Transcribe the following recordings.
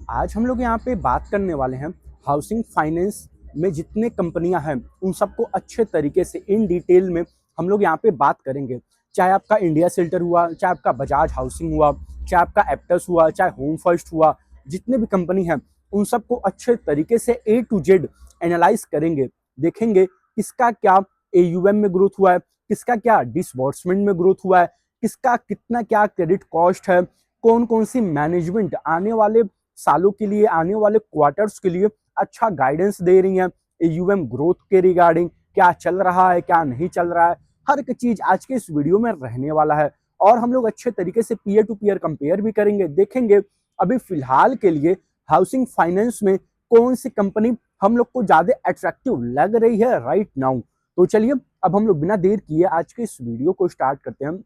आज हम लोग यहाँ पे बात करने वाले हैं हाउसिंग फाइनेंस में जितने कंपनियां हैं उन सबको अच्छे तरीके से इन डिटेल में हम लोग यहाँ पे बात करेंगे। चाहे आपका इंडिया सेल्टर हुआ, चाहे आपका बजाज हाउसिंग हुआ, चाहे आपका एप्टस हुआ, चाहे होम फर्स्ट हुआ, जितने भी कंपनी हैं उन सबको अच्छे तरीके से ए टू जेड एनालाइज करेंगे। देखेंगे किसका क्या एयूएम में ग्रोथ हुआ है, किसका क्या डिसबर्समेंट में ग्रोथ हुआ है, किसका कितना क्या क्रेडिट कॉस्ट है, कौन कौन सी मैनेजमेंट आने वाले सालों के लिए, आने वाले क्वार्टर्स के लिए अच्छा गाइडेंस दे रही हैं एयूएम ग्रोथ के रिगार्डिंग, क्या चल रहा है क्या नहीं चल रहा है, हर एक चीज आज के इस वीडियो में रहने वाला है। और हम लोग अच्छे तरीके से पीयर टू पीयर कंपेयर भी करेंगे। देखेंगे अभी फिलहाल के लिए हाउसिंग फाइनेंस में कौन सी कंपनी हम लोग को ज्यादा अट्रैक्टिव लग रही है राइट नाउ। तो चलिए अब हम लोग बिना देर किए आज के इस वीडियो को स्टार्ट करते हैं।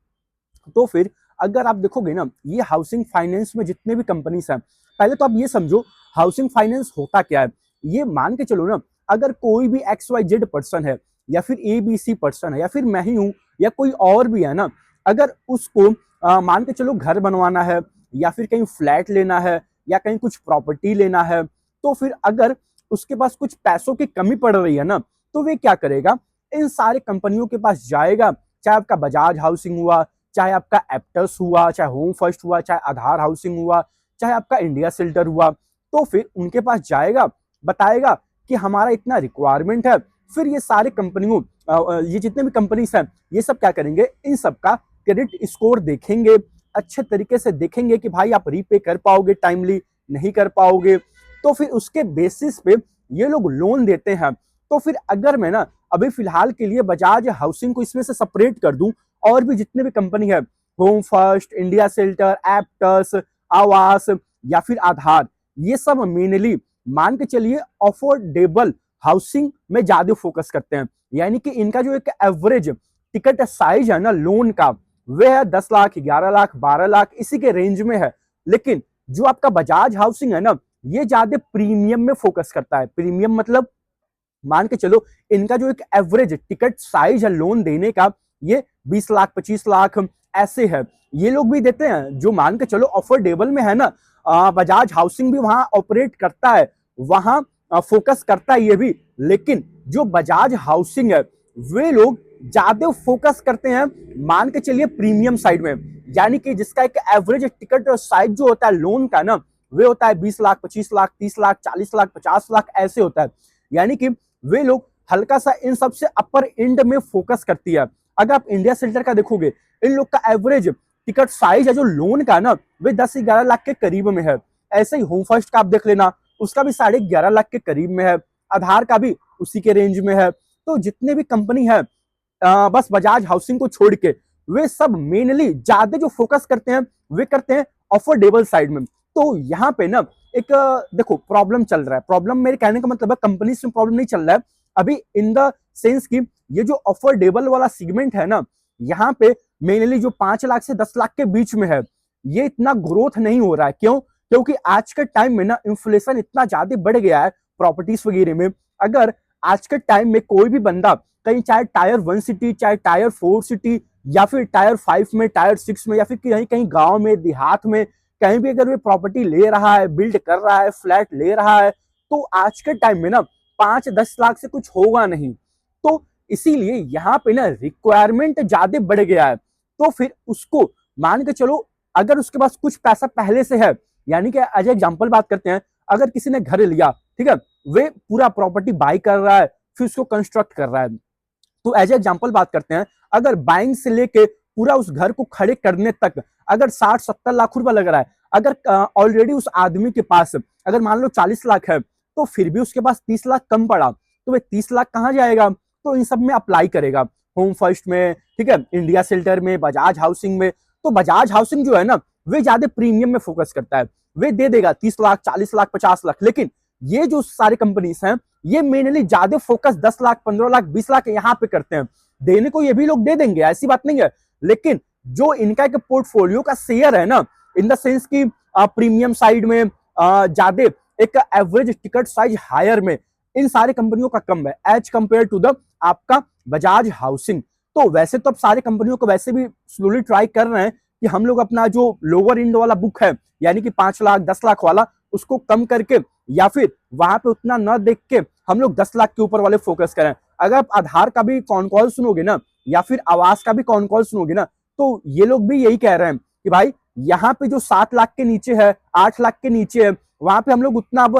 तो फिर अगर आप देखोगे ना, ये हाउसिंग फाइनेंस में जितने भी कंपनीज हैं, पहले तो आप ये समझो हाउसिंग फाइनेंस होता क्या है। ये मान के चलो ना, अगर कोई भी XYZ पर्सन है या फिर ABC पर्सन है या फिर मैं ही हूं या कोई और भी है ना, अगर उसको मान के चलो घर बनवाना है या फिर कहीं फ्लैट लेना है या कहीं कुछ प्रॉपर्टी लेना है, तो फिर अगर उसके पास कुछ पैसों की कमी पड़ रही है ना, तो वे क्या करेगा, इन सारे कंपनियों के पास जाएगा। चाहे आपका बजाज हाउसिंग हुआ, चाहे आपका एप्टस हुआ, चाहे होम फर्स्ट हुआ, चाहे आधार हाउसिंग हुआ, चाहे आपका इंडिया सेल्टर हुआ, तो फिर उनके पास जाएगा, बताएगा कि हमारा इतना रिक्वायरमेंट है। फिर ये सारे कंपनियों ये जितने भी कंपनीज हैं ये सब क्या करेंगे, इन सब का क्रेडिट स्कोर देखेंगे, अच्छे तरीके से देखेंगे कि भाई आप रीपे कर पाओगे, टाइमली नहीं कर पाओगे, तो फिर उसके बेसिस पे ये लोग लोन देते हैं। तो फिर अगर मैं ना अभी फिलहाल के लिए बजाज हाउसिंग को इसमें से सेपरेट कर दूं, और भी जितने भी कंपनी है, home first, India shelter, Aptus, आवास या फिर आधार, ये सब मेनली मान के चलिए अफोर्डेबल हाउसिंग में ज्यादा फोकस करते हैं। यानी कि इनका जो एक एवरेज टिकट साइज है ना लोन का, वह है 10 लाख, 11 लाख, 12 लाख, इसी के रेंज में है। लेकिन जो आपका बजाज हाउसिंग है ना, ये ज्यादा प्रीमियम में फोकस करता है। प्रीमियम मतलब मान के चलो इनका जो एक एवरेज टिकट साइज है लोन देने का, ये 20 लाख, 25 लाख ऐसे है। ये लोग भी देते हैं जो मान के चलो अफोर्डेबल में है ना। बजाज हाउसिंग भी वहां ऑपरेट करता है, वहां फोकस करता है ये भी। लेकिन जो बजाज हाउसिंग है वे लोग ज्यादा फोकस करते हैं मान के चलिए प्रीमियम साइड में। यानी कि जिसका एक एवरेज टिकट साइज जो होता है लोन का ना, वे होता है 20 लाख, 25 लाख, 30 लाख, 40 लाख, 50 लाख ऐसे होता है। यानी कि वे लोग हल्का सा इन सबसे अपर एंड में फोकस करती है। अगर आप इंडिया सेल्टर का देखोगे, इन लोग का एवरेज टिकट साइज है जो लोन का ना, वे 10-11 लाख के करीब में है। ऐसे ही होम फर्स्ट का आप देख लेना, उसका भी 11.5 लाख के करीब में है। आधार का भी उसी के रेंज में है। तो जितने भी कंपनी है बस बजाज हाउसिंग को छोड़ के, वे सब मेनली ज्यादा जो फोकस करते हैं वे करते हैं अफोर्डेबल साइड में। तो यहाँ पे ना एक देखो प्रॉब्लम चल रहा है। प्रॉब्लम मेरे कहने का मतलब है कंपनी में प्रॉब्लम नहीं चल रहा है अभी, इन द सेंस की ये जो अफोर्डेबल वाला सेगमेंट है ना, यहाँ पे मेनली जो 5 लाख से 10 लाख के बीच में है, ये इतना ग्रोथ नहीं हो रहा है। क्यों? क्योंकि आज के टाइम में ना इन्फ्लेशन इतना ज्यादा बढ़ गया है प्रॉपर्टीज वगैरह में। अगर आज के टाइम में कोई भी बंदा कहीं, चाहे टायर 1 सिटी, चाहे टायर 4 सिटी, या फिर टायर 5 में, टायर 6 में, या फिर कहीं कहीं गांव में, देहात में, कहीं भी अगर वे प्रॉपर्टी ले रहा है, बिल्ड कर रहा है, फ्लैट ले रहा है, तो आज के टाइम में ना 5-10 लाख से कुछ होगा नहीं। तो इसीलिए यहाँ पे ना रिक्वायरमेंट ज्यादा बढ़ गया है। तो फिर उसको मान के चलो, अगर उसके पास कुछ पैसा पहले से है, यानी कि एज एग्जाम्पल बात करते हैं, अगर किसी ने घर लिया, ठीक है, वे पूरा प्रॉपर्टी बाई कर रहा है, फिर उसको कंस्ट्रक्ट कर रहा है। तो एज एग्जाम्पल बात करते हैं, अगर बाइंग से लेके पूरा उस घर को खड़े करने तक अगर 60-70 लाख रुपया लग रहा है, अगर ऑलरेडी उस आदमी के पास अगर मान लो 40 लाख है, तो फिर भी उसके पास 30 लाख कम पड़ा, तो वे 30 लाख कहां जाएगा? तो इन सब में अप्लाई करेगा, होम फर्स्ट में, ठीक है, इंडिया सेल्टर में, बजाज हाउसिंग में। तो बजाज हाउसिंग जो है ना, वे ज्यादा प्रीमियम में फोकस करता है, वे दे देगा 30 लाख, 40 लाख, 50 लाख। लेकिन ये जो सारे कंपनीज हैं, ये मेनली ज्यादा फोकस 10 लाख, 15 लाख, 20 लाख यहाँ पे करते हैं। देने को ये भी लोग दे देंगे, ऐसी बात नहीं है। लेकिन जो इनका एक पोर्टफोलियो का शेयर है ना, इन द सेंस की प्रीमियम साइड में ज्यादा, एक एवरेज टिकट साइज हायर में, इन सारे कंपनियों का कम है एज कंपेयर टू द आपका बजाज हाउसिंग। तो वैसे तो अब सारे कंपनियों को वैसे भी स्लोली ट्राई कर रहे हैं कि हम लोग अपना जो लोअर इंड वाला बुक है, यानी कि 5 लाख, 10 लाख वाला, उसको कम करके, या फिर वहां पे उतना न देख के हम लोग 10 लाख के ऊपर वाले फोकस करें। अगर आप आधार का भी कॉन कॉल सुनोगे ना, या फिर आवास का भी कॉन कॉल सुनोगे ना, तो ये लोग भी यही कह रहे हैं कि भाई यहाँ पे जो 7 लाख के नीचे है, 8 लाख के नीचे है, वहां पे हम लोग उतना अब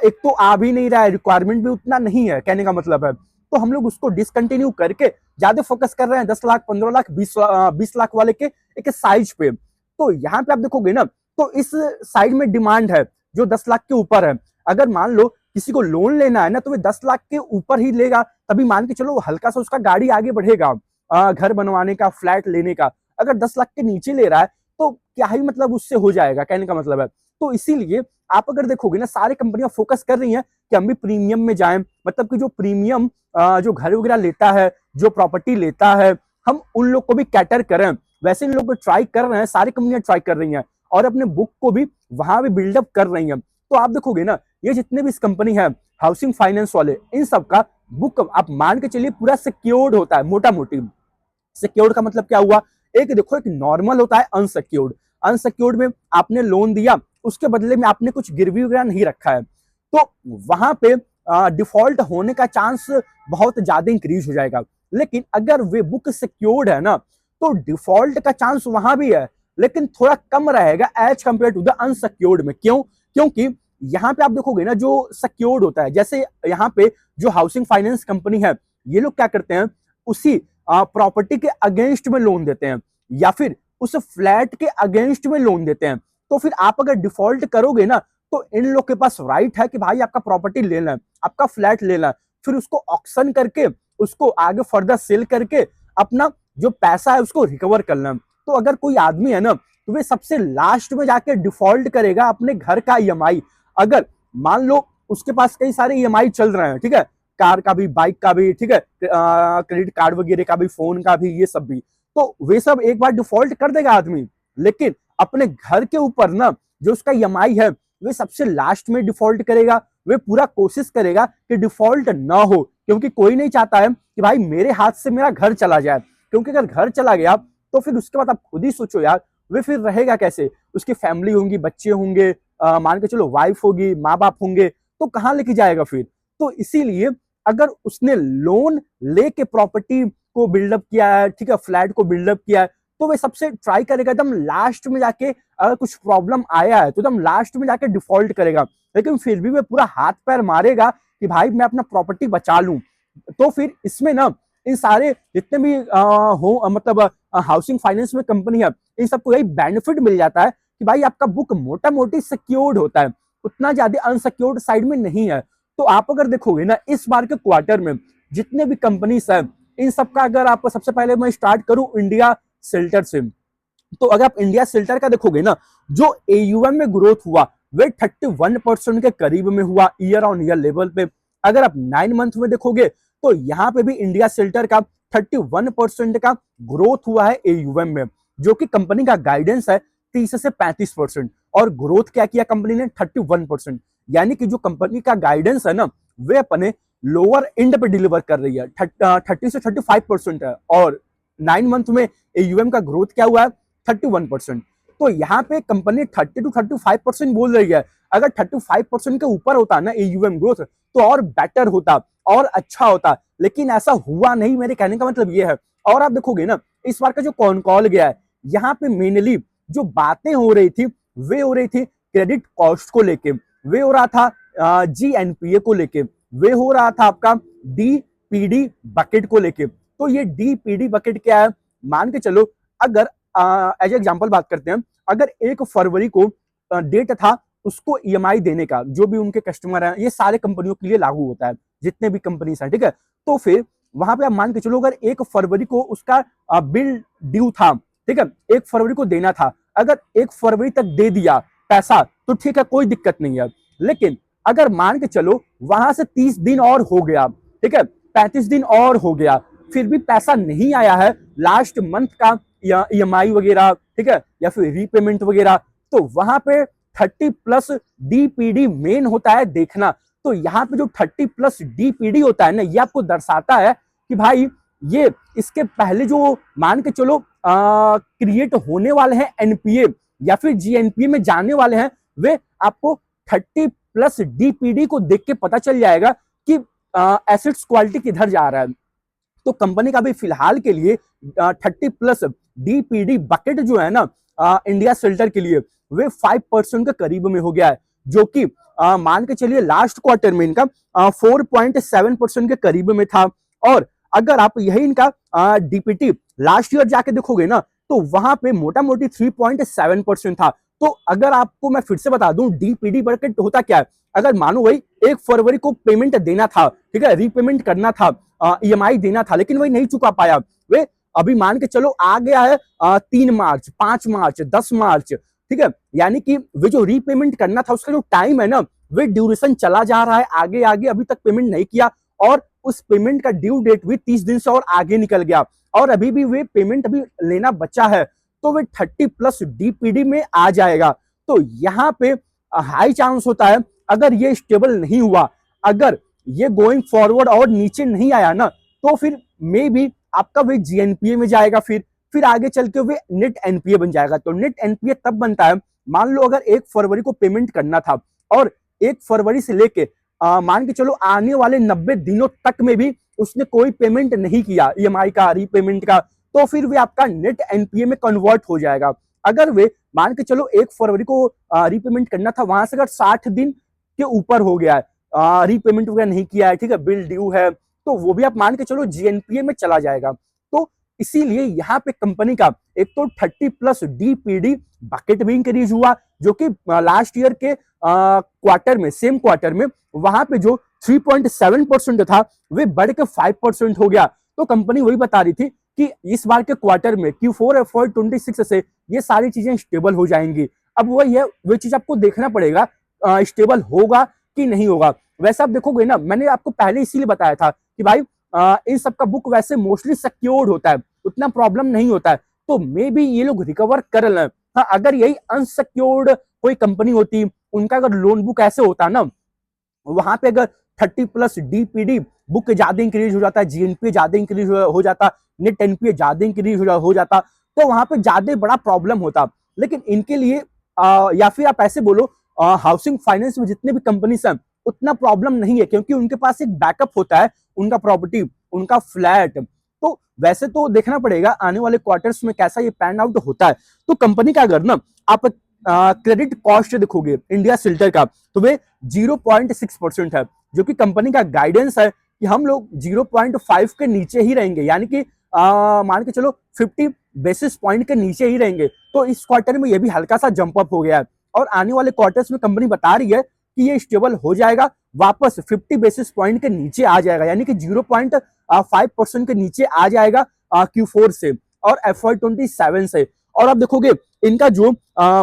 एक तो आ भी नहीं रहा है, रिक्वायरमेंट भी उतना नहीं है, कहने का मतलब है। तो हम लोग उसको डिसकंटिन्यू करके ज्यादा फोकस कर रहे हैं 10 लाख, 15 लाख, 20 लाख वाले के एक साइज पे। तो यहाँ पे आप देखोगे ना, तो इस साइड में डिमांड है जो 10 लाख के ऊपर है। अगर मान लो किसी को लोन लेना है ना, तो वे 10 लाख के ऊपर ही लेगा, तभी मान के चलो हल्का सा उसका गाड़ी आगे बढ़ेगा, घर बनवाने का, फ्लैट लेने का। अगर 10 लाख के नीचे ले रहा है तो क्या ही मतलब उससे हो जाएगा, कहने का मतलब है। तो इसीलिए आप अगर देखोगे ना, सारी कंपनियां फोकस कर रही हैं कि हम भी प्रीमियम में जाएं, मतलब कि जो प्रीमियम जो घर वगैरह लेता है, जो प्रॉपर्टी लेता है, हम उन लोग को भी कैटर करें। वैसे इन लोग को ट्राई कर रहे हैं, सारी कंपनियां ट्राई कर रही हैं और अपने बुक को भी वहां भी बिल्डअप कर रही हैं। तो आप देखोगे ना, ये जितने भी इस कंपनी है हाउसिंग फाइनेंस वाले, इन सब का बुक आप मान के चलिए पूरा सिक्योर्ड होता है। मोटा मोटी सिक्योर्ड का मतलब क्या हुआ, एक देखो एक नॉर्मल होता है अनसिक्योर्ड। अनसिक्योर्ड में आपने लोन दिया, उसके बदले में आपने कुछ गिरवी वगैरह नहीं रखा है, तो वहां पे डिफॉल्ट होने का चांस बहुत ज्यादा इंक्रीज हो जाएगा। लेकिन अगर वे बुक सिक्योर्ड है ना, तो डिफॉल्ट का चांस वहां भी है, लेकिन थोड़ा कम रहेगा as compare to the unsecured में। क्यों? क्योंकि यहाँ पे आप देखोगे ना, जो सिक्योर्ड होता है, जैसे यहाँ पे जो हाउसिंग फाइनेंस कंपनी है, ये लोग क्या करते हैं, उसी प्रॉपर्टी के अगेंस्ट में लोन देते हैं, या फिर उस फ्लैट के अगेंस्ट में लोन देते हैं। तो फिर आप अगर डिफॉल्ट करोगे ना, तो इन लोग के पास राइट है कि भाई आपका प्रॉपर्टी लेना है, आपका फ्लैट लेना है, फिर उसको ऑक्शन करके, उसको आगे फर्दर सेल करके अपना जो पैसा है उसको रिकवर करना है। तो अगर कोई आदमी है ना, तो वे सबसे लास्ट में जाके डिफॉल्ट करेगा अपने घर का ईएमआई। अगर मान लो उसके पास कई सारे ईएमआई चल रहे हैं, ठीक है, कार का भी, बाइक का भी, ठीक है, क्रेडिट कार्ड वगैरह का भी, फोन का भी, ये सब भी, तो वे सब एक बार डिफॉल्ट कर देगा आदमी। लेकिन अपने घर के ऊपर ना जो उसका ईएमआई है, वे सबसे लास्ट में डिफॉल्ट करेगा। वे पूरा कोशिश करेगा कि डिफॉल्ट ना हो, क्योंकि कोई नहीं चाहता है कि भाई मेरे हाथ से मेरा घर चला जाए। क्योंकि अगर घर चला गया तो फिर उसके बाद आप खुद ही सोचो यार, वे फिर रहेगा कैसे, उसकी फैमिली होंगी, बच्चे होंगे, मान के चलो वाइफ होगी, माँ बाप होंगे, तो कहाँ लेके जाएगा फिर। तो इसीलिए अगर उसने लोन लेके प्रॉपर्टी को बिल्डअप किया है, ठीक है, फ्लैट को बिल्डअप किया है, तो वे सबसे ट्राई करेगा एकदम लास्ट में जाके, अगर कुछ प्रॉब्लम आया है तो एकदम लास्ट में जाके डिफॉल्ट करेगा। लेकिन फिर भी वे पूरा हाथ पैर मारेगा कि भाई मैं अपना प्रॉपर्टी बचा लूं। तो फिर इसमें ना इन सारे जितने भी मतलब हाउसिंग फाइनेंस में कंपनी है, इन सबको यही बेनिफिट मिल जाता है कि भाई आपका बुक मोटा मोटी सिक्योर्ड होता है, उतना ज्यादा अनसिक्योर्ड साइड में नहीं है। तो आप अगर देखोगे ना, इस बार के क्वार्टर में जितने भी कंपनीज है, इन सबका अगर आप सबसे पहले मैं स्टार्ट करूं इंडिया शेल्टर से, तो अगर आप इंडिया शेल्टर का देखोगे ना, जो एयूएम में ग्रोथ हुआ वे 31% के करीब में हुआ ईयर ऑन ईयर लेवल पे। अगर आप 9 मंथ में देखोगे तो यहाँ पे भी इंडिया शेल्टर का 31% का ग्रोथ हुआ है एयूएम में, जो कि कंपनी का गाइडेंस है 30 से 35%। और ग्रोथ क्या किया कंपनी ने, 31%। यानी कि जो कंपनी का गाइडेंस है ना, वे अपने लोअर एंड पे डिलीवर कर रही है, 30 से 35% है। और 9 मंथ में एयूएम का ग्रोथ क्या हुआ है, 31%। तो यहाँ पे कंपनी 30 to 35% बोल रही है। अगर 35% के ऊपर होता ना एयूएम ग्रोथ, तो और बेटर होता और अच्छा होता, लेकिन ऐसा हुआ नहीं। मेरे कहने का मतलब ये है। और आप देखोगे ना, इस बार का जो कॉन कॉल गया है, यहाँ पे मेनली जो बातें हो रही थी, वे हो रही थी क्रेडिट कॉस्ट को लेके, वे हो रहा था जीएनपीए को लेके, वे हो रहा था आपका डीपीडी बकेट को लेके। तो ये डीपीडी बकेट क्या है, मान के चलो अगर एज एग्जांपल बात करते हैं, अगर 1 फरवरी को डेट था उसको ईएमआई देने का, जो भी उनके कस्टमर हैं, ये सारे कंपनियों के लिए लागू होता है, जितने भी कंपनीज हैं, ठीक है। तो फिर वहां पे आप मान के चलो, अगर 1 फरवरी को उसका बिल ड्यू था, ठीक है, 1 फरवरी को देना था, अगर 1 फरवरी तक दे दिया पैसा तो ठीक है, कोई दिक्कत नहीं है। लेकिन अगर मान के चलो वहां से 30 दिन और हो गया, ठीक है, 35 दिन और हो गया, फिर भी पैसा नहीं आया है लास्ट मंथ का या ईएमआई वगैरह, ठीक है, या फिर रीपेमेंट वगैरह, तो वहां पे 30+ डीपीडी मेन होता है देखना। तो यहाँ पे जो 30+ डीपीडी होता है ना, ये आपको दर्शाता है कि भाई ये इसके पहले जो मान के चलो क्रिएट होने वाले हैं एनपीए या फिर जीएनपीए में जाने वाले हैं, वे आपको 30+ DPD को देख के पता चल जाएगा कि एसेट्स क्वालिटी किधर जा रहा है। तो कंपनी का भी फिलहाल के लिए 30+DPD बकेट जो है ना इंडिया शेल्टर के लिए वे 5% के करीब में हो गया है, जो कि मान के चलिए लास्ट क्वार्टर में इनका 4.7% के करीब में था। और अगर आप यही इनका डीपीटी लास्ट ईयर जाके देखोगे ना तो वहां पे मोटा मोटी 3.7% था। तो अगर आपको मैं फिर से बता दूं डीपीडी बकेट होता क्या है, अगर मानो वही 1 फरवरी को पेमेंट देना था, ठीक है, रीपेमेंट करना था, ईएमआई देना था, लेकिन वही नहीं चुका पाया, वे अभी मान के चलो आ गया है 3 मार्च, 5 मार्च, 10 मार्च, ठीक है, यानी कि वे जो रीपेमेंट करना था उसका जो टाइम है ना वे ड्यूरेशन चला जा रहा है आगे आगे, अभी तक पेमेंट नहीं किया और उस पेमेंट का ड्यू डेट भी 30 दिन से और आगे निकल गया और अभी भी वे पेमेंट अभी लेना बचा है, तो वे 30+DPD में आ जाएगा। तो यहाँ पे हाई चांस होता है अगर ये स्टेबल नहीं हुआ, अगर ये गोइंग फॉरवर्ड और नीचे नहीं आया ना तो फिर मे बी आपका वे जीएनपीए में जाएगा, फिर आगे चल के वे नेट एनपीए बन जाएगा। तो नेट एनपीए तब बनता है, मान लो अगर 1 फरवरी को पेमेंट करना था और 1 फरवरी से लेके मान के चलो आने वाले 90 दिनों तक में भी उसने कोई पेमेंट नहीं किया ईएमआई का, रीपेमेंट का, तो फिर वे आपका नेट एनपीए में कन्वर्ट हो जाएगा। अगर वे मान के चलो 1 फरवरी को रीपेमेंट करना था, वहां से अगर 60 दिन के ऊपर हो गया है, रीपेमेंट वगैरह नहीं किया है, ठीक है, बिल ड्यू है, तो वो भी आप मान के चलो जीएनपीए में चला जाएगा। तो इसीलिए यहाँ पे कंपनी का एक तो 30+DPD बकेट भी इंक्रीज हुआ, जो कि लास्ट ईयर के क्वार्टर में, सेम क्वार्टर में वहां पे जो 3.7% था वे बढ़ के 5% हो गया। तो कंपनी वही बता रही थी कि इस बार के क्वार्टर में Q4 FY26 से ये सारी चीजें स्टेबल हो जाएंगी। अब वही है, वो चीज आपको देखना पड़ेगा स्टेबल होगा कि नहीं होगा। वैसे आप देखोगे ना, मैंने आपको पहले इसीलिए बताया था कि भाई इन सब का बुक वैसे मोस्टली सिक्योर्ड होता है, उतना प्रॉब्लम नहीं होता है, तो मे बी ये लोग रिकवर कर लें। हाँ, अगर यही अनसिक्योर्ड कोई कंपनी होती, उनका अगर लोन बुक ऐसे होता ना, वहां पे अगर 30+DPD बुक ज्यादा इंक्रीज हो जाता है, जीएनपीए ज्यादा इंक्रीज हो जाता, नेट एनपीए ज्यादा इंक्रीज हो जाता, तो वहां पे ज्यादा बड़ा प्रॉब्लम होता। लेकिन इनके लिए या फिर आप ऐसे बोलो हाउसिंग फाइनेंस में जितने भी कंपनीज हैं उतना प्रॉब्लम नहीं है, क्योंकि उनके पास एक बैकअप होता है, उनका प्रॉपर्टी, उनका फ्लैट। तो वैसे तो देखना पड़ेगा आने वाले क्वार्टर्स में कैसा ये पैन आउट होता है। तो कंपनी का अगर ना आप क्रेडिट कॉस्ट देखोगे इंडिया शेल्टर का, तो वे 0.6% है, जो कि कंपनी का गाइडेंस है कि हम लोग 0.5 के नीचे ही रहेंगे, यानी कि मान के चलो 50 बेसिस पॉइंट के नीचे ही रहेंगे। तो इस क्वार्टर में ये भी हल्का सा जंप अप हो गया है और आने वाले क्वार्टर्स में कंपनी बता रही है कि ये स्टेबल हो जाएगा, वापस 50 बेसिस पॉइंट के नीचे आ जाएगा, यानी कि 0.5% के नीचे आ जाएगा Q4 से और FY27 से। और आप देखोगे इनका जो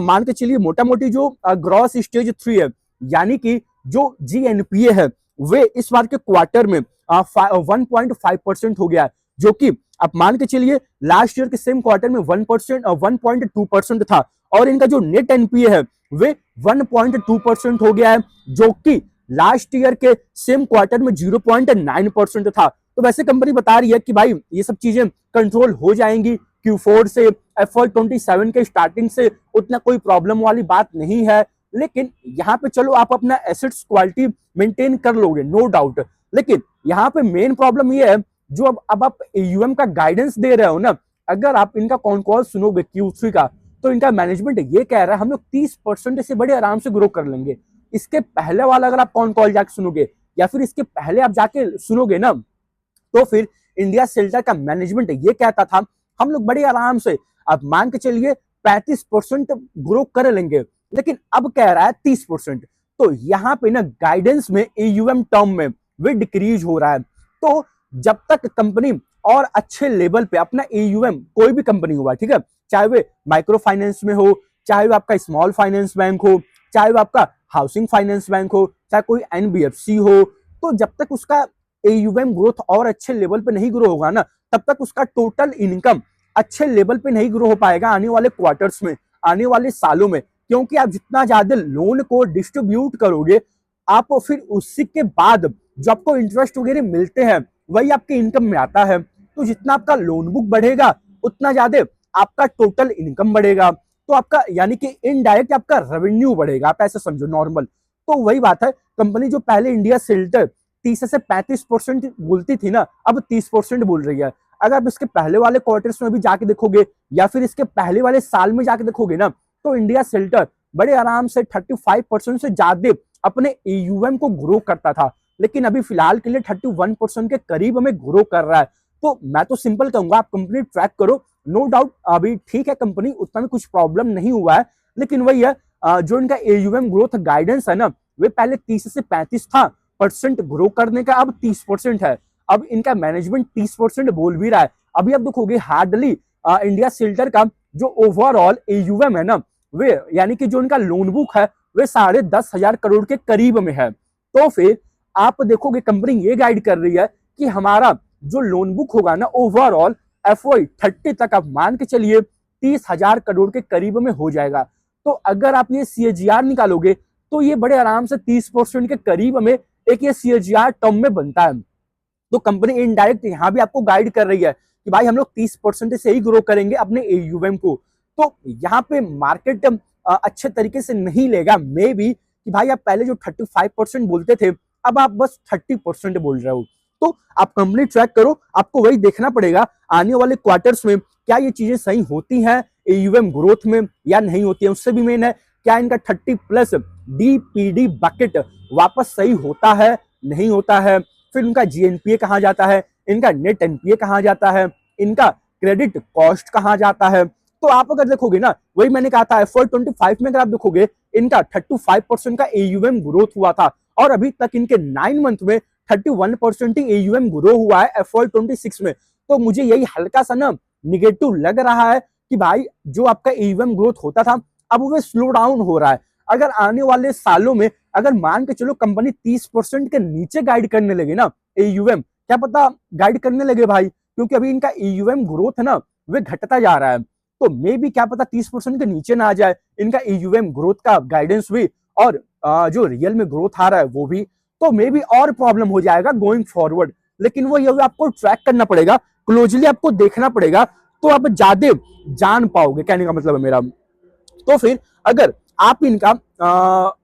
मान के चलिए मोटा मोटी जो ग्रॉस स्टेज 3 है, यानी कि जो जीएनपीए है, वे इस बार के क्वार्टर में 1.5% हो गया है, जो कि आप मान के चलिए लास्ट ईयर के सेम क्वार्टर में 1.2% था। और इनका जो नेट एनपीए है वे 1.2% हो गया है, जो कि लास्ट ईयर के सेम क्वार्टर में 0.9% था। तो वैसे कंपनी बता रही है कि भाई ये सब चीजें कंट्रोल हो जाएंगी Q4 से, FY27 के स्टार्टिंग से उतना कोई प्रॉब्लम वाली बात नहीं है। लेकिन यहाँ पे चलो आप अपना एसेट्स क्वालिटी मेंटेन कर लोगे, नो डाउट, लेकिन यहाँ पे मेन प्रॉब्लम ये है जो अब आप AUM का गाइडेंस दे रहे हो ना, अगर आप इनका कॉन कॉल सुनोगे Q3 का, तो इनका मैनेजमेंट ये कह रहा है हम लोग 30% से बड़े आराम से ग्रो कर लेंगे। इसके पहले वाला अगर आप कॉन कॉल जाके सुनोगे या फिर इसके पहले आप जाके सुनोगे ना, तो फिर इंडिया शेल्टर का मैनेजमेंट ये कहता था हम लोग बड़े आराम से, अब मान के चलिए 35% ग्रो कर लेंगे, लेकिन अब कह रहा है 30%। तो यहाँ पे ना गाइडेंस में AUM टर्म में वे डिक्रीज हो रहा है। तो जब तक कंपनी और अच्छे लेवल पे अपना AUM, कोई भी कंपनी हुआ, ठीक है, चाहे वे माइक्रो फाइनेंस में हो, चाहे वो आपका स्मॉल फाइनेंस बैंक हो, चाहे वो आपका हाउसिंग फाइनेंस बैंक हो, चाहे कोई NBFC हो, तो जब तक उसका AUM ग्रोथ और अच्छे लेवल पे नहीं ग्रो होगा ना, तब तक उसका टोटल इनकम अच्छे लेवल पे नहीं ग्रो हो पाएगा आने वाले क्वार्टर्स में, आने वाले सालों में। क्योंकि आप जितना ज्यादा लोन को डिस्ट्रीब्यूट करोगे, आप फिर उसी के बाद जो आपको इंटरेस्ट वगैरह मिलते हैं वही आपके इनकम में आता है। तो जितना आपका लोन बुक बढ़ेगा उतना ज्यादा आपका टोटल इनकम बढ़ेगा, तो आपका यानी कि इनडायरेक्ट आपका रेवेन्यू बढ़ेगा, आप ऐसे समझो नॉर्मल। तो वही बात है, कंपनी जो पहले इंडिया शेल्टर 30 से 35% बोलती थी ना, अब 30% बोल रही है। अगर आप इसके पहले वाले क्वार्टर्स में भी जाके देखोगे या फिर इसके पहले वाले साल में जाके देखोगे ना, तो इंडिया शेल्टर बड़े आराम से 35% से ज्यादा अपने एयूएम को ग्रो करता था, लेकिन अभी फिलहाल के लिए 31% के करीब हमें ग्रो कर रहा है। तो मैं तो सिंपल कहूंगा, आप कंपनी ट्रैक करो, नो डाउट अभी ठीक है, कंपनी उतना भी कुछ प्रॉब्लम नहीं हुआ है, लेकिन वही है जो इनका एयूएम ग्रोथ गाइडेंस है ना, वे पहले 30 से 35 था परसेंट ग्रो करने का, अब 30% है। अब इनका मैनेजमेंट 30% बोल भी रहा है। अभी आप देखोगे हार्डली इंडिया शेल्टर का जो ओवरऑल एयूएम है ना, वे यानी कि जो इनका लोन बुक है वे 10,500 करोड़ के करीब में है। तो फिर आप देखोगे कंपनी ये गाइड कर रही है कि हमारा जो लोन बुक होगा ना ओवरऑल FY30 तक आप मान के चलिए 30,000 करोड़ के करीब में हो जाएगा। तो अगर आप ये CAGR निकालोगे तो ये बड़े आराम से 30% के करीब में एक ये CAGR टर्म में बनता है। तो कंपनी इनडायरेक्ट यहाँ भी आपको गाइड कर रही है कि भाई हम लोग 30% से ही ग्रो करेंगे अपने एयूएम को। तो यहाँ पे मार्केट अच्छे तरीके से नहीं लेगा मे बी कि भाई आप पहले जो 35% बोलते थे अब आप बस 30% बोल रहे हो। तो आप कंपनी ट्रैक करो, आपको वही देखना पड़ेगा आने वाले क्वार्टर्स में क्या ये चीजें सही होती हैं एयूएम ग्रोथ में या नहीं होती है। उससे भी मेन है क्या इनका 30+ DPD बकेट वापस सही होता है नहीं होता है, फिर उनका GNPA कहाँ जाता है, इनका नेट NPA कहाँ जाता है, इनका क्रेडिट कॉस्ट कहाँ जाता है। तो आप अगर देखोगे ना, वही मैंने कहा था FY25 में अगर आप देखोगे इनका 35% का एयूएम ग्रोथ हुआ था और अभी तक इनके 9 मंथ में 31% ही एयूएम ग्रो हुआ है FY26 में। तो मुझे यही हल्का सा ना निगेटिव लग रहा है कि भाई जो आपका एयूएम ग्रोथ होता था अब वो स्लो डाउन हो रहा है। अगर आने वाले सालों में अगर मान के चलो कंपनी 30% के नीचे गाइड करने लगे ना एयूएम, क्या पता गाइड करने लगे भाई, क्योंकि अभी इनका एयूएम ग्रोथ है ना वे घटता जा रहा है। तो मे भी क्या पता 30% के नीचे ना आ जाए इनका एयूएम ग्रोथ का गाइडेंस भी, और जो रियल में ग्रोथ आ रहा है वो भी, तो मे भी और प्रॉब्लम हो जाएगा गोइंग फॉरवर्ड। लेकिन वो ये आपको ट्रैक करना पड़ेगा, क्लोजली आपको देखना पड़ेगा, तो आप ज्यादा जान पाओगे, कहने का मतलब है मेरा। तो फिर अगर आप इनका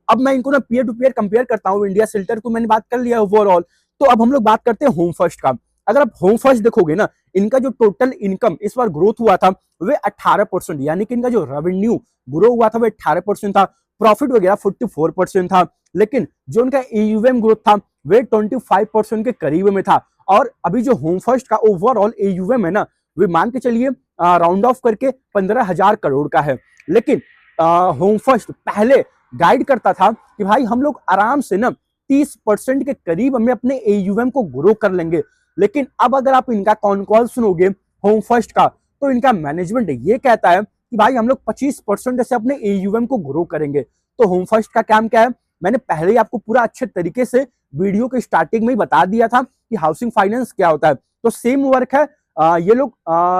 अब मैं इनको ना पीयर टू पीयर कंपेयर करता हूँ, इंडिया शेल्टर को मैंने बात कर लिया ओवरऑल, तो अब हम लोग बात करते हैं होम फर्स्ट का। अगर आप होम फर्स्ट देखोगे ना, इनका जो टोटल इनकम इस बार ग्रोथ हुआ था वे 18%, यानी कि इनका जो रेवेन्यू ग्रो हुआ था वो 18% था, प्रॉफिट वगैरह 44% था, लेकिन जो इनका एयूएम ग्रोथ था वे 25% के करीब में था। और अभी जो होम फर्स्ट का ओवरऑल एयूएम है ना, वे मान के चलिए राउंड ऑफ करके 15,000 करोड़ का है। लेकिन होम फर्स्ट पहले गाइड करता था कि भाई हम लोग आराम से ना 30% के करीब हमें अपने एयूएम को ग्रो कर लेंगे। लेकिन अब अगर आप इनका कॉन कॉल सुनोगे होम फर्स्ट का, तो इनका मैनेजमेंट ये कहता है कि भाई हम लोग 25% से अपने एयूएम को ग्रो करेंगे। तो होम फर्स्ट का काम क्या है, मैंने पहले ही आपको पूरा अच्छे तरीके से वीडियो के स्टार्टिंग में ही बता दिया था कि हाउसिंग फाइनेंस क्या होता है। तो सेम वर्क है, ये लोग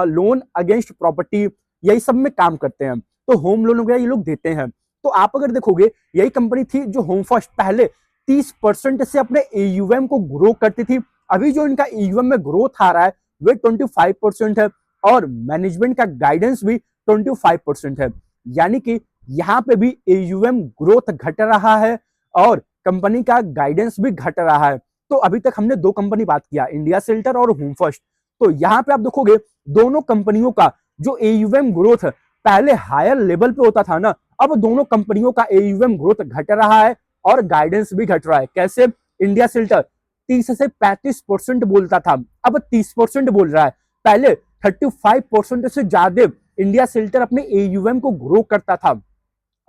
लोन अगेंस्ट प्रॉपर्टी यही सब में काम करते हैं, तो होम लोन वगैरह ये लोग देते हैं। तो आप अगर देखोगे यही कंपनी थी जो होम फर्स्ट पहले 30% से अपने एयूएम को ग्रो करती थी, अभी जो इनका एयूएम में ग्रोथ आ रहा है वे 25% है और मैनेजमेंट का गाइडेंस भी 25% है, यानी कि यहाँ पे भी एयूएम ग्रोथ घट रहा है और कंपनी का गाइडेंस भी घट रहा है। तो अभी तक हमने दो कंपनी बात किया, इंडिया शेल्टर और होम फर्स्ट। तो यहाँ पे आप देखोगे दोनों कंपनियों का जो एयूएम ग्रोथ पहले हायर लेवल पे होता था ना, अब दोनों कंपनियों का एयूएम ग्रोथ घट रहा है और गाइडेंस भी घट रहा है। कैसे? इंडिया शेल्टर 30 से 35% बोलता था, अब 30% बोल रहा है। पहले 35% से ज्यादा इंडिया शेल्टर अपने एयूएम को ग्रो करता था,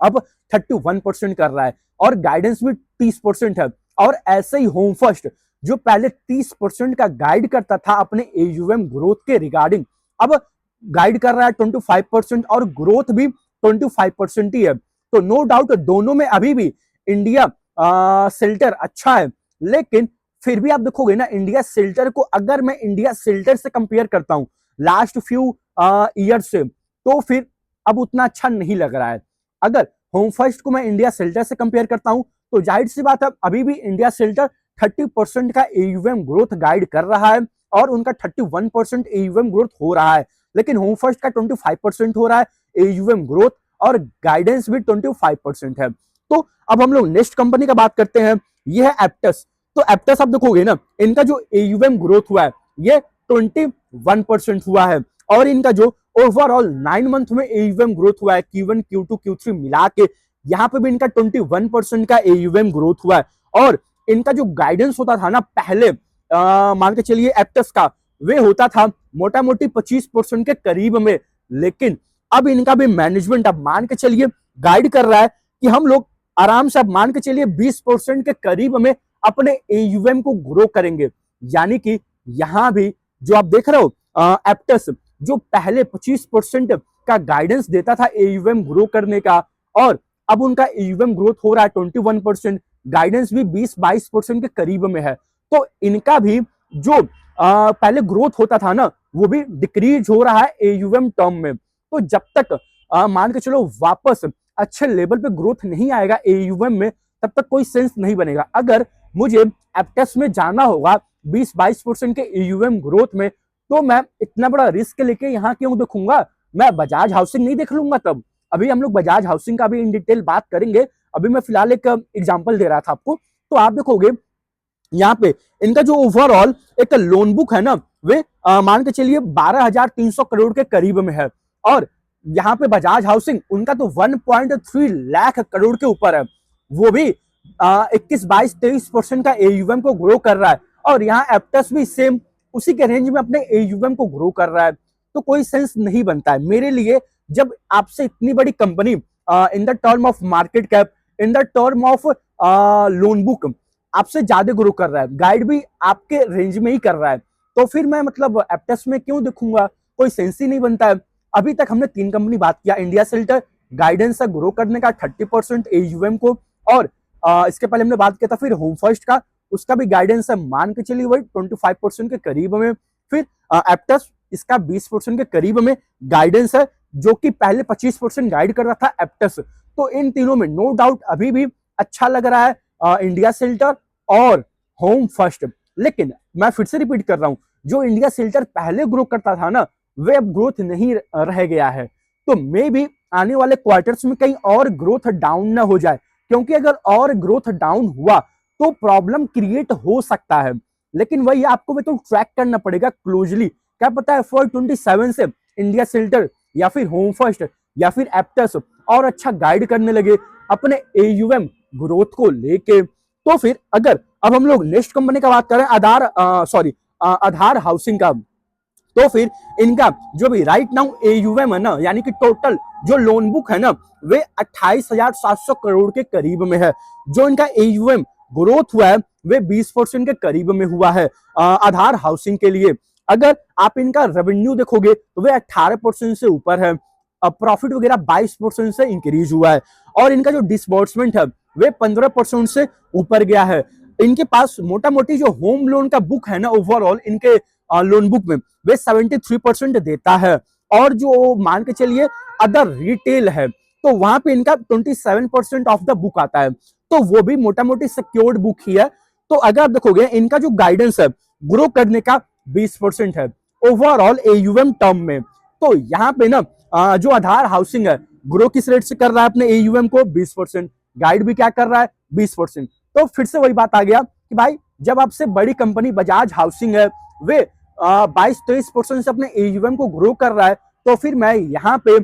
अब 31% कर रहा है और गाइडेंस भी 30% है। और ऐसे ही होम फर्स्ट जो पहले 30% का गाइड करता था अपने एयूएम ग्रोथ के रिगार्डिंग, अब गाइड कर रहा है 25% और ग्रोथ भी 25% ही है। तो नो डाउट दोनों में अभी भी इंडिया शेल्टर अच्छा है, लेकिन फिर भी आप देखोगे ना इंडिया शेल्टर को, अगर मैं इंडिया शेल्टर से कंपेयर करता हूं लास्ट फ्यू ईयर से, तो फिर अब उतना अच्छा नहीं लग रहा है। अगर होम फर्स्ट को मैं इंडिया शेल्टर से कंपेयर करता हूं तो जाहिर सी बात है अभी भी इंडिया शेल्टर 30% का एयूएम ग्रोथ गाइड कर रहा है और उनका 31% एयूएम ग्रोथ हो रहा है, लेकिन होम फर्स्ट का 25% हो रहा है एयूएम ग्रोथ और गाइडेंस भी 25% है। तो अब हम लोग नेक्स्ट कंपनी का बात करते हैं, ये है एप्टस। तो एप्टस आप देखोगे ना, इनका जो एयूएम ग्रोथ हुआ है ये 21% हुआ है, और इनका जो ओवरऑल 9 मंथ में एयूएम ग्रोथ हुआ है Q1 Q2 Q3 मिला के, यहाँ पे भी इनका 21% का एयूएम ग्रोथ हुआ है। और इनका जो गाइडेंस होता था ना पहले, मान के चलिए एप्टस का, वे होता था मोटा मोटी 25% के करीब में, लेकिन अब इनका भी मैनेजमेंट अब मान के चलिए गाइड कर रहा है कि हम लोग आराम से अब मान के चलिए 20% के करीब में अपने एयूएम को ग्रो करेंगे। यानी कि यहां भी जो आप देख रहे हो एप्टस जो पहले 25% का गाइडेंस देता था एयूएम ग्रो करने का, और अब उनका एयूएम ग्रोथ हो रहा है 21%, गाइडेंस भी 20-22% के करीब में है। तो इनका भी जो पहले ग्रोथ होता था ना वो भी डिक्रीज हो रहा है एयूएम टर्म में। तो जब तक मान के चलो वापस अच्छे लेवल पे ग्रोथ नहीं आएगा एयूएम में, तब तक कोई सेंस नहीं बनेगा। अगर मुझे एप्टस में जाना होगा 20-22% के एयूएम ग्रोथ में, तो मैं इतना बड़ा रिस्क लेके यहाँ क्यों देखूंगा, मैं बजाज हाउसिंग नहीं देख लूंगा तब। अभी हम लोग बजाज हाउसिंग का भी इन डिटेल बात करेंगे, अभी मैं फिलहाल एक एग्जांपल दे रहा था आपको। तो आप देखोगे यहाँ पे इनका जो ओवरऑल एक लोन बुक है ना, वे मान के चलिए 12,300 करोड़ के करीब में है, और यहाँ पे बजाज हाउसिंग उनका तो 1.3 लाख करोड़ के ऊपर है, वो भी 21-22-23% का एयूएम को ग्रो कर रहा है। और यहाँ एप्टस भी सेम उसी के रेंज में अपने एयूएम को ग्रो कर रहा है। तो कोई सेंस नहीं बनता है मेरे लिए जब आपसे इतनी बड़ी company in the term of market cap, in the term of loan book आपसे ज्यादा ग्रो कर रहा है, गाइड भी आपके रेंज में ही कर रहा है, तो फिर मैं मतलब एप्टस में क्यों देखूंगा, कोई सेंस ही नहीं बनता है। अभी तक हमने 3 कंपनी बात किया, इंडिया सेल्टर गाइडेंस है ग्रो करने का 30% एयूएम को, और इसके पहले हमने बात किया था फिर होम फर्स्ट का, उसका भी गाइडेंस है मान के चलिए वही 25% के करीब में। फिर एप्टस इसका 20% के करीब में गाइडेंस है, जो कि पहले 25% गाइड कर रहा था एप्टस। तो इन तीनों में नो डाउट अभी भी अच्छा लग रहा है इंडिया सेल्टर और होम फर्स्ट। लेकिन मैं फिर से रिपीट कर रहा हूं, जो इंडिया सेल्टर पहले ग्रो करता था ना, वे अब ग्रोथ नहीं रह गया है। तो मे भी आने वाले क्वार्टर्स में कहीं और ग्रोथ डाउन ना हो जाए, क्योंकि अगर और ग्रोथ डाउन हुआ तो प्रॉब्लम क्रिएट हो सकता है। लेकिन वही आपको भी तो ट्रैक करना पड़ेगा क्लोजली, क्या पता है फॉर 27 से इंडिया सेल्टर या फिर होम फर्स्ट या फिर एप्टस और अच्छा गाइड करने लगे अपने एयूएम ग्रोथ को लेके। तो फिर अगर अब हम लोग नेक्स्ट कंपनी का बात करें, आधार हाउसिंग का, तो फिर इनका जो भी राइट नाउ एयूएम है ना, यानी कि टोटल जो लोन बुक है ना, वे 28,700 करोड़ के करीब में है। जो इनका एयूएम ग्रोथ हुआ है वे 20% के करीब में हुआ है आधार हाउसिंग के लिए। अगर आप इनका रेवेन्यू देखोगे तो वे 18% से ऊपर है, प्रॉफिट वगैरह 22% से इंक्रीज हुआ है, और इनका जो डिसबर्समेंट है वे 15% से ऊपर गया है। इनके पास मोटा मोटी जो होम लोन का बुक है ना, ओवरऑल इनके लोन बुक में वे 73% देता है, और जो मान के चलिए अदर रिटेल है तो वहां पे इनका 27% ऑफ द बुक आता है, तो वो भी मोटा मोटी सिक्योर्ड बुक ही है। तो अगर आप देखोगे इनका जो गाइडेंस है ग्रो करने का 20% है ओवरऑल एयूएम टर्म में। तो यहाँ पे ना जो आधार हाउसिंग है ग्रो किस रेट से कर रहा है अपने एयूएम को 20%, गाइड भी क्या कर रहा है 20%। तो फिर से वही बात आ गया कि भाई जब आपसे बड़ी कंपनी बजाज हाउसिंग है वे 22-23% से अपने एयूएम को ग्रो कर रहा है, तो फिर मैं यहाँ पे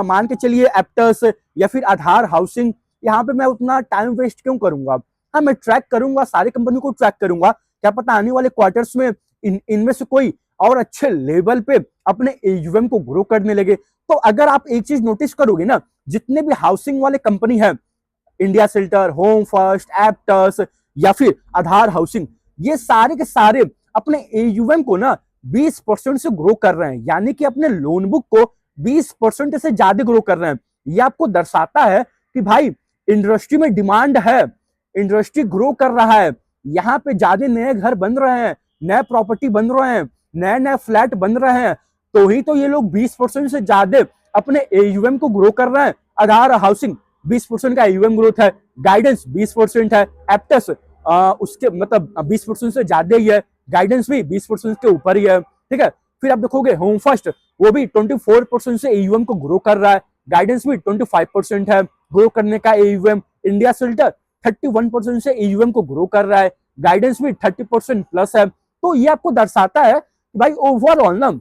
मान के चलिए एप्टस या फिर आधार हाउसिंग, यहाँ पे मैं उतना टाइम वेस्ट क्यों करूंगा। हाँ, मैं ट्रैक करूंगा, सारी कंपनी को ट्रैक करूंगा, क्या पता आने वाले क्वार्टर्स में इनमें से कोई और अच्छे लेवल पे अपने एयूएम को ग्रो करने लगे। तो अगर आप एक चीज नोटिस करोगे ना, जितने भी हाउसिंग वाले कंपनी है, India shelter, home first, Aptus या फिर आधार हाउसिंग, ये सारे के सारे अपने एयूएम को ना 20% से ग्रो कर रहे हैं, यानी कि अपने लोन बुक को 20% से ज्यादा ग्रो कर रहे हैं। ये आपको दर्शाता है कि भाई इंडस्ट्री में डिमांड है, इंडस्ट्री ग्रो कर रहा है, यहाँ पे ज्यादा नए घर बन रहे हैं, नए प्रॉपर्टी बन रहे हैं, नए नए फ्लैट बन रहे हैं, तो ही तो ये लोग 20% से ज्यादा अपने एयूएम को ग्रो कर रहे हैं। आधार हाउसिंग 20% का एयूएम ग्रोथ है, गाइडेंस 20% है, एप्टस उसके मतलब 20% से ज्यादा ही है, गाइडेंस भी 20% के ऊपर ही है, ठीक है। फिर आप देखोगे होम फर्स्ट, वो भी 24% से एयूएम को ग्रो कर रहा है, गाइडेंस भी 25% है ग्रो करने का एयूएम, इंडिया सिल्टर 31% से AUM को ग्रो कर रहा है, गाइडेंस भी 30% प्लस है। तो ये आपको दर्शाता है कि भाई ओवरऑल ना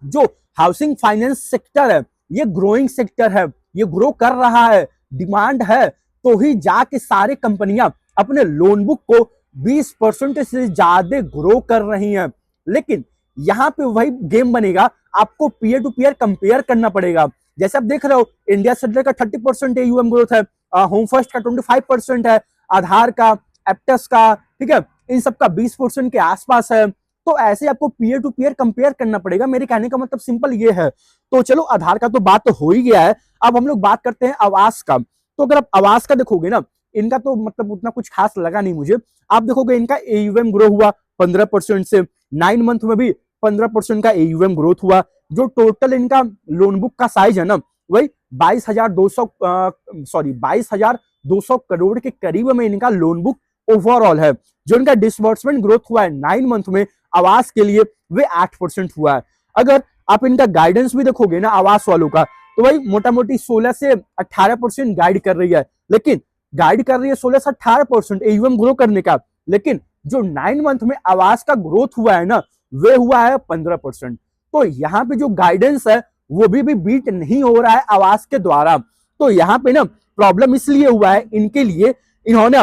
जो हाउसिंग फाइनेंस सेक्टर है ये ग्रोइंग सेक्टर है, ये ग्रो कर रहा है, डिमांड है, तो ही जाके सारे कंपनियां अपने लोन बुक को 20% से ज्यादा ग्रो कर रही हैं। लेकिन यहाँ पे वही गेम बनेगा, आपको पीयर टू पीयर कंपेयर करना पड़ेगा। जैसे आप देख रहे हो इंडिया सेंटर का 30% AUM ग्रोथ है, होम फर्स्ट का 25% है, आधार का, एप्टस का, ठीक है, इन सब का 20% के आसपास है। तो ऐसे आपको पीयर टू पीयर कंपेयर करना पड़ेगा। मेरे कहने का मतलब सिंपल ये है। तो चलो आधार का तो बात तो हो ही गया है, अब हम लोग बात करते हैं आवास का। तो अगर आप आवास का देखोगे ना, इनका तो मतलब उतना कुछ खास लगा नहीं मुझे। आप देखोगे इनका AUM ग्रो हुआ 15% से, 9 मंथ में भी 15% का AUM ग्रोथ हुआ। जो टोटल इनका लोन बुक का साइज है ना, वही 22,200 करोड़ के करीब में इनका लोन बुक ओवरऑल है। जो इनका डिसबर्समेंट ग्रोथ हुआ है 9 मंथ में आवास के लिए, वे 8% हुआ है। अगर आप इनका गाइडेंस भी देखोगे ना आवास वालों का, तो भाई मोटा मोटी 16 से 18% गाइड कर रही है, लेकिन गाइड कर रही है 16 से 18% AUM ग्रो करने का, लेकिन जो 9 मंथ में आवास का ग्रोथ हुआ है ना, वे हुआ है 15%। तो यहाँ पे जो गाइडेंस है वो भी बीट नहीं हो रहा है आवास के द्वारा। तो यहाँ पे ना प्रॉब्लम इसलिए हुआ है इनके लिए, इन्होंने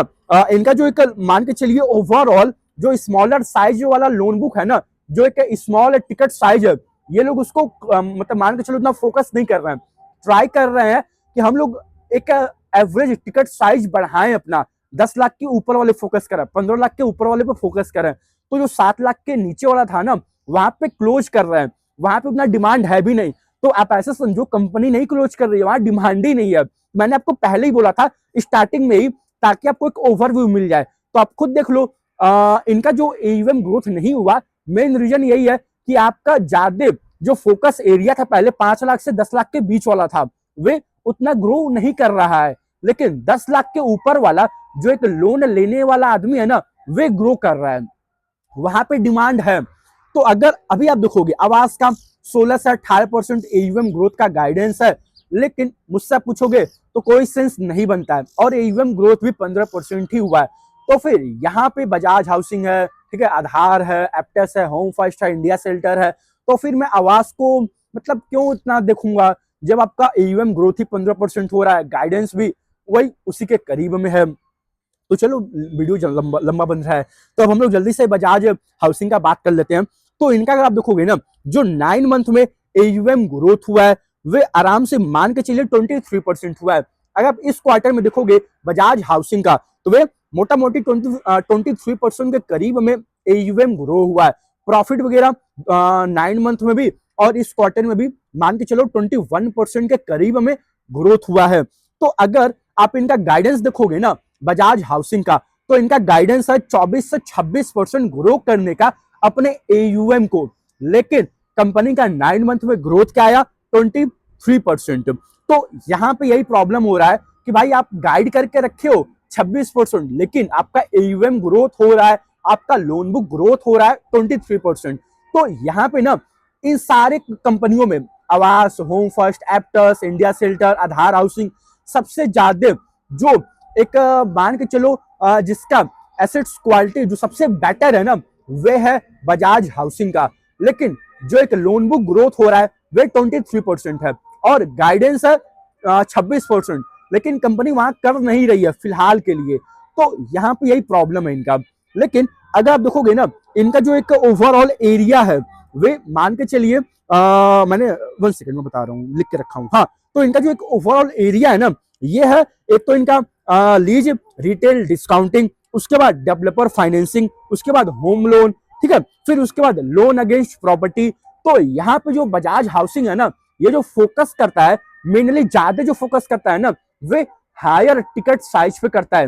इनका जो एक मान के चलिए ओवरऑल जो स्मॉलर साइज वाला लोन बुक है ना, जो एक स्मॉल टिकट साइज है, ये लोग उसको मतलब मान के चलो उतना फोकस नहीं कर रहे हैं। ट्राई कर रहे हैं कि हम लोग एक एवरेज टिकट साइज बढ़ाएं, अपना 10 लाख के ऊपर वाले फोकस करें, 15 लाख के ऊपर वाले पे फोकस करें। तो जो 7 लाख के नीचे वाला था ना, वहां पे क्लोज कर रहे हैं, वहां पे उतना डिमांड है भी नहीं। तो आप ऐसे समझो कंपनी नहीं क्लोज कर रही है, वहां डिमांड ही नहीं है। मैंने आपको पहले ही बोला था स्टार्टिंग में ही, ताकि आपको एक ओवरव्यू मिल जाए। तो आप खुद देख लो इनका जो AUM ग्रोथ नहीं हुआ, मेन रीजन यही है कि आपका ज्यादा जो फोकस एरिया था पहले 5 लाख से 10 लाख के बीच वाला था, वे उतना ग्रो नहीं कर रहा है। लेकिन 10 लाख के ऊपर वाला जो एक लोन लेने वाला आदमी है ना, वे ग्रो कर रहा है, वहां पे डिमांड है। तो अगर अभी आप देखोगे आवास का 16 से 18% AUM ग्रोथ का गाइडेंस है, लेकिन मुझसे पूछोगे तो कोई सेंस नहीं बनता है, और AUM ग्रोथ भी 15% ही हुआ है। तो फिर यहाँ पे बजाज हाउसिंग है, ठीक है, आधार है, एप्टस है, होम फर्स्ट है, इंडिया शेल्टर है, तो फिर मैं आवास को मतलब क्यों इतना देखूंगा, जब आपका AUM ग्रोथ ही 15% हो रहा है, गाइडेंस भी वही उसी के करीब में है। तो चलो वीडियो लंबा बन रहा है, तो अब हम लोग जल्दी से बजाज हाउसिंग का बात कर लेते हैं। तो इनका अगर आप देखोगे ना, जो 9 मंथ में AUM ग्रोथ हुआ है, वे आराम से मान के चलिए 23% हुआ है। अगर आप इस क्वार्टर में देखोगे बजाज हाउसिंग का, तो वे मोटा मोटी 23% के करीब में AUM ग्रो हुआ है। प्रॉफिट वगैरह 9 मंथ में भी और इस क्वार्टर में भी मान के चलो 21% के करीब में ग्रोथ हुआ है। तो अगर आप इनका गाइडेंस देखोगे ना बजाज हाउसिंग का, तो इनका गाइडेंस है 24 से 26% ग्रो करने का अपने AUM को, लेकिन कंपनी का 9 मंथ में ग्रोथ क्या आया 23%। तो यहाँ पे यही प्रॉब्लम हो रहा है कि भाई आप गाइड करके रखे हो 26%, लेकिन आपका AUM ग्रोथ हो रहा है, आपका लोन बुक ग्रोथ हो रहा है 23%। तो यहाँ पे ना इन सारे कंपनियों में Aavas, home first, Aptus, India shelter, Aadhaar housing, सबसे ज्यादा जो एक मान के चलो जिसका एसेट्स क्वालिटी जो सबसे बेटर है ना, वे है बजाज हाउसिंग का। लेकिन जो एक लोन बुक ग्रोथ हो रहा है वे 23% है, और गाइडेंस है 26%, लेकिन कंपनी वहां कर नहीं रही है फिलहाल के लिए। तो यहाँ पे यही प्रॉब्लम है इनका। लेकिन अगर आप देखोगे ना, इनका जो एक ओवरऑल एरिया है, वे मान के चलिए मैंने 1 सेकंड में बता रहा हूँ, लिख के रखा हूँ। हाँ, तो इनका जो एक ओवरऑल एरिया है ना, ये है एक तो इनका लीज, रिटेल डिस्काउंटिंग, उसके बाद डेवलपर फाइनेंसिंग, उसके बाद होम लोन, ठीक है, फिर उसके बाद लोन अगेंस्ट प्रॉपर्टी। तो यहाँ पे जो बजाज हाउसिंग है ना, ये जो फोकस करता है, मेनली ज्यादा जो फोकस करता है ना, वे हायर टिकट साइज पे करता है।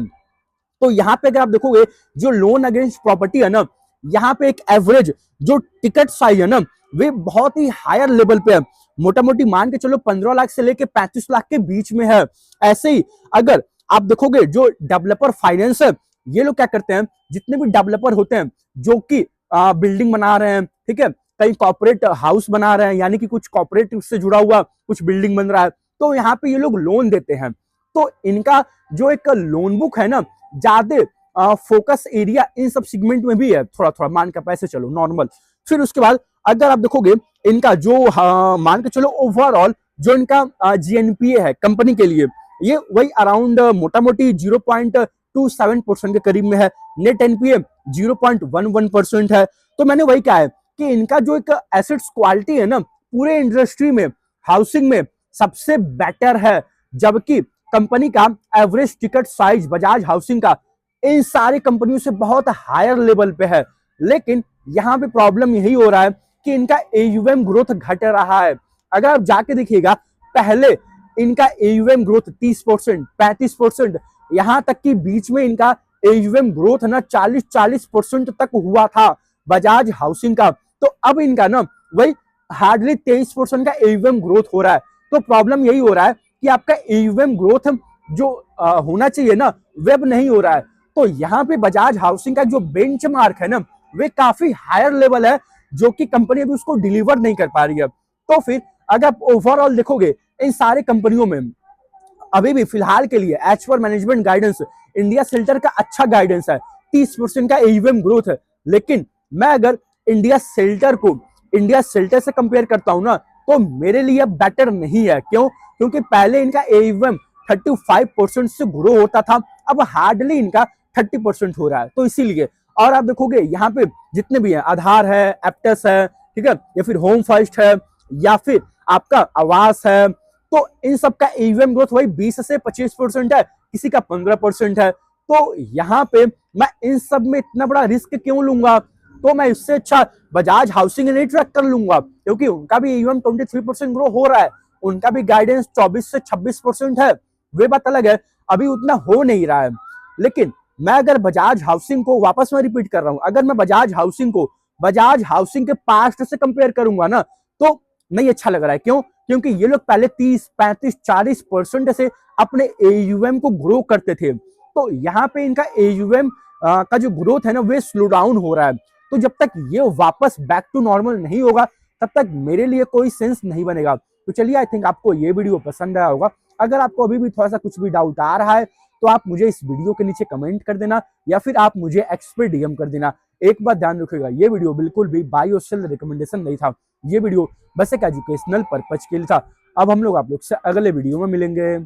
तो यहाँ पे अगर आप देखोगे जो लोन अगेंस्ट प्रॉपर्टी है ना, यहाँ पे एक एवरेज जो टिकट साइज है ना, वे बहुत ही हायर लेवल पे है, मोटा मोटी मान के चलो 15 लाख से लेके 35 लाख के बीच में है। ऐसे ही अगर आप देखोगे जो डेवलपर फाइनेंस है, ये लोग क्या करते हैं, जितने भी डेवलपर होते हैं जो कि बिल्डिंग बना रहे हैं, ठीक है, कहीं कॉर्पोरेट हाउस बना रहे हैं, यानी कि कुछ कॉर्पोरेट से जुड़ा हुआ कुछ बिल्डिंग बन रहा है, तो यहाँ पे ये लोग लोन देते हैं। तो इनका जो एक लोन बुक है ना, ज्यादा फोकस एरिया इन सब सेगमेंट में भी है, थोड़ा थोड़ा मान के पैसे चलो नॉर्मल। फिर उसके बाद अगर आप देखोगे इनका जो मान के चलो ओवरऑल जो इनका जीएनपीए है कंपनी के लिए, ये वही अराउंड मोटा मोटी 0.27% के करीब में है। नेट एनपीए 0.11% है। तो मैंने वही कहा है कि इनका जो एक एसेट्स क्वालिटी है ना, पूरे इंडस्ट्री में हाउसिंग में सबसे बेटर है। जबकि कंपनी का average ticket size Bajaj housing का इन सारी कंपनियों से बहुत हायर लेवल पे है। लेकिन यहाँ पे प्रॉब्लम यही हो रहा है कि इनका एयूएम ग्रोथ घट रहा है। अगर आप जाके देखिएगा, पहले इनका एयूएम ग्रोथ 30%, 35%, यहाँ तक कि बीच में इनका एयूएम ग्रोथ ना 40% तक हुआ था बजाज हाउसिंग का। तो अब इनका ना वही हार्डली 23% का एयूएम ग्रोथ हो रहा है। तो प्रॉब्लम यही हो रहा है कि आपका एयूएम ग्रोथ जो होना चाहिए ना, वेब नहीं हो रहा है। तो यहाँ पे बजाज हाउसिंग का जो बेंचमार्क है ना, वे काफी हायर लेवल है, जो कि कंपनी अभी उसको डिलीवर नहीं कर पा रही है। तो फिर अगर आप ओवरऑल देखोगे इन सारे कंपनियों में अभी भी फिलहाल के लिए as per management guidance India shelter का अच्छा गाइडेंस है, 30% का एयूएम ग्रोथ है। लेकिन मैं अगर इंडिया शेल्टर से कंपेयर करता हूं ना, तो मेरे लिए बेटर नहीं है। क्यों? क्योंकि पहले इनका एयूएम 35% से ग्रो होता था, अब हार्डली इनका 30% हो रहा है। तो इसीलिए, और आप देखोगे यहाँ पे जितने भी हैं, आधार है, एप्टस है, ठीक है, या फिर होम फर्स्ट है, या फिर आपका आवास है, तो इन सब का एयूएम ग्रोथ वही 20 से 25% है, किसी का 15% है। तो यहाँ पे मैं इन सब में इतना बड़ा रिस्क क्यों लूंगा? तो मैं इससे अच्छा बजाज हाउसिंग नहीं ट्रैक कर लूंगा, क्योंकि उनका भी एयूएम 23% ग्रो हो रहा है, उनका भी गाइडेंस 24 से 26% है। वे बात अलग है, अभी उतना हो नहीं रहा है। लेकिन मैं अगर बजाज हाउसिंग को, वापस मैं रिपीट कर रहा हूं, अगर मैं बजाज हाउसिंग को बजाज हाउसिंग के पास्ट से कंपेयर करूंगा ना, तो नहीं अच्छा लग रहा है। क्यों? क्योंकि ये लोग पहले 30, 35, 40% से अपने एयूएम को ग्रो करते थे। तो यहाँ पे इनका एयूएम का जो ग्रोथ है ना, वे स्लो डाउन हो रहा है। तो जब तक ये वापस बैक टू नॉर्मल नहीं होगा, तब तक मेरे लिए कोई सेंस नहीं बनेगा। तो चलिए, आई थिंक आपको ये वीडियो पसंद आया होगा। अगर आपको अभी भी थोड़ा सा कुछ भी डाउट आ रहा है, तो आप मुझे इस वीडियो के नीचे कमेंट कर देना, या फिर आप मुझे एक्स पे डीएम कर देना। एक बात ध्यान रखिएगा, ये वीडियो बिल्कुल भी बाय और सेल रिकमेंडेशन नहीं था। ये वीडियो बस एक एजुकेशनल पर्पज के लिए था। अब हम लोग आप लोग से अगले वीडियो में मिलेंगे।